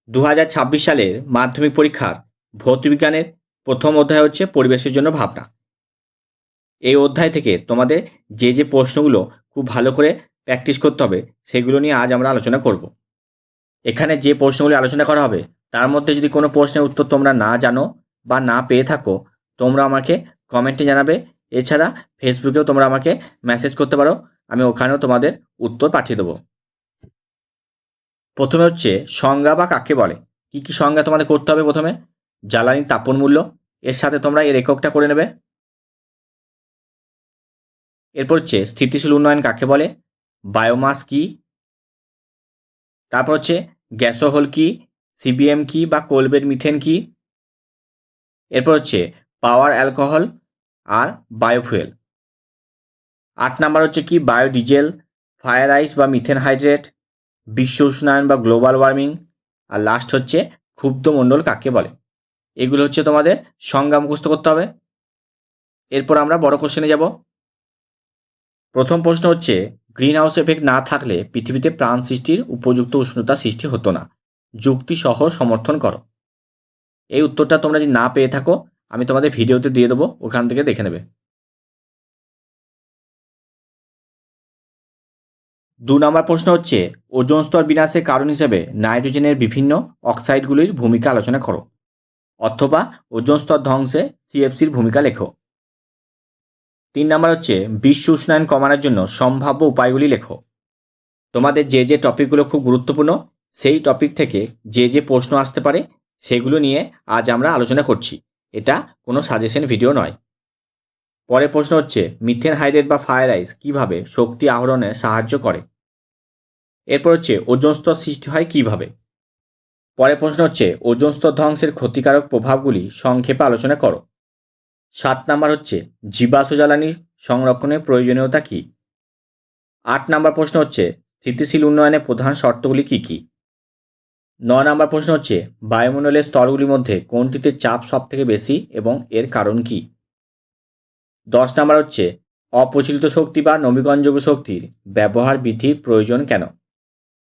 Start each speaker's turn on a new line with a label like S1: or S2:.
S1: 2026 সালের মাধ্যমিক পরীক্ষার ভৌতবিজ্ঞানের প্রথম অধ্যায় হচ্ছে পরিবেশের জন্য ভাবনা। এই অধ্যায় থেকে তোমাদের যে প্রশ্নগুলো খুব ভালো করে প্র্যাকটিস করতে হবে সেগুলো নিয়ে আজ আমরা আলোচনা করব। এখানে যে প্রশ্নগুলি আলোচনা করা হবে তার মধ্যে যদি কোনো প্রশ্নের উত্তর তোমরা না জানো বা না পেয়ে থাকো তোমরা আমাকে কমেন্টে জানাবে। এছাড়া ফেসবুকেও তোমরা আমাকে মেসেজ করতে পারো, আমি ওখানেও তোমাদের উত্তর পাঠিয়ে দেবো। প্রথমে হচ্ছে সংজ্ঞা বা কাকে বলে। কি সংজ্ঞা তোমাদের করতে হবে? প্রথমে জ্বালানির তাপন মূল্য, এর সাথে তোমরা এর এককটা করে নেবে। এরপর হচ্ছে স্থিতিশীল উন্নয়ন কাকে বলে, বায়োমাস কি, তারপর হচ্ছে গ্যাসোহল কি, সিবিএম কি বা কোলবেট মিথেন কি, এরপর হচ্ছে পাওয়ার অ্যালকোহল আর বায়োফুয়েল। 8 নাম্বার হচ্ছে কি বায়োডিজেল, ফায়ার আইস বা মিথেন হাইড্রেট, বিশ্ব উষ্ণায়ন বা গ্লোবাল ওয়ার্মিং, আর লাস্ট হচ্ছে ক্ষুব্ধমণ্ডল কাকে বলে। এগুলো হচ্ছে তোমাদের সংজ্ঞা মুখস্থ করতে হবে। এরপর আমরা বড় কোশ্চেনে যাব। প্রথম প্রশ্ন হচ্ছে গ্রিন হাউস এফেক্ট না থাকলে পৃথিবীতে প্রাণ সৃষ্টির উপযুক্ত উষ্ণতা সৃষ্টি হতো না, যুক্তি সহ সমর্থন করো। এই উত্তরটা তোমরা যদি না পেয়ে থাকো আমি তোমাদের ভিডিওতে দিয়ে দেবো, ওখান থেকে দেখে নেবে। 2 নম্বর প্রশ্ন হচ্ছে ওজোন স্তর বিনাশের কারণ হিসেবে নাইট্রোজেনের বিভিন্ন অক্সাইডগুলির ভূমিকা আলোচনা করো, অথবা ওজোন স্তর ধ্বংসে সিএফসির ভূমিকা লেখো। 3 নাম্বার হচ্ছে বিশ্ব উষ্ণায়ন কমানোর জন্য সম্ভাব্য উপায়গুলি লেখো। তোমাদের যে টপিকগুলো খুব গুরুত্বপূর্ণ সেই টপিক থেকে যে প্রশ্ন আসতে পারে সেগুলো নিয়ে আজ আমরা আলোচনা করছি, এটা কোনো সাজেশন ভিডিও নয়। পরের প্রশ্ন হচ্ছে মিথেন হাইড্রেট বা ফায়ার আইস কীভাবে শক্তি আহরণে সাহায্য করে। এরপর হচ্ছে ওজোন স্তর সৃষ্টি হয় কীভাবে। পরের প্রশ্ন হচ্ছে ওজোন স্তর ধ্বংসের ক্ষতিকারক প্রভাবগুলি সংক্ষেপে আলোচনা করো। 7 নাম্বার হচ্ছে জীবাশ্ম জ্বালানি সংরক্ষণের প্রয়োজনীয়তা কী। 8 নাম্বার প্রশ্ন হচ্ছে স্থিতিশীল উন্নয়নের প্রধান শর্তগুলি কী কী। 9 নাম্বার প্রশ্ন হচ্ছে বায়ুমণ্ডলের স্তরগুলির মধ্যে কোনটিতে চাপ সবথেকে বেশি এবং এর কারণ কী। 10 নাম্বার হচ্ছে অপ্রচলিত শক্তি বা নবীকরণযোগ্য শক্তির ব্যবহার বৃদ্ধির প্রয়োজন কেন।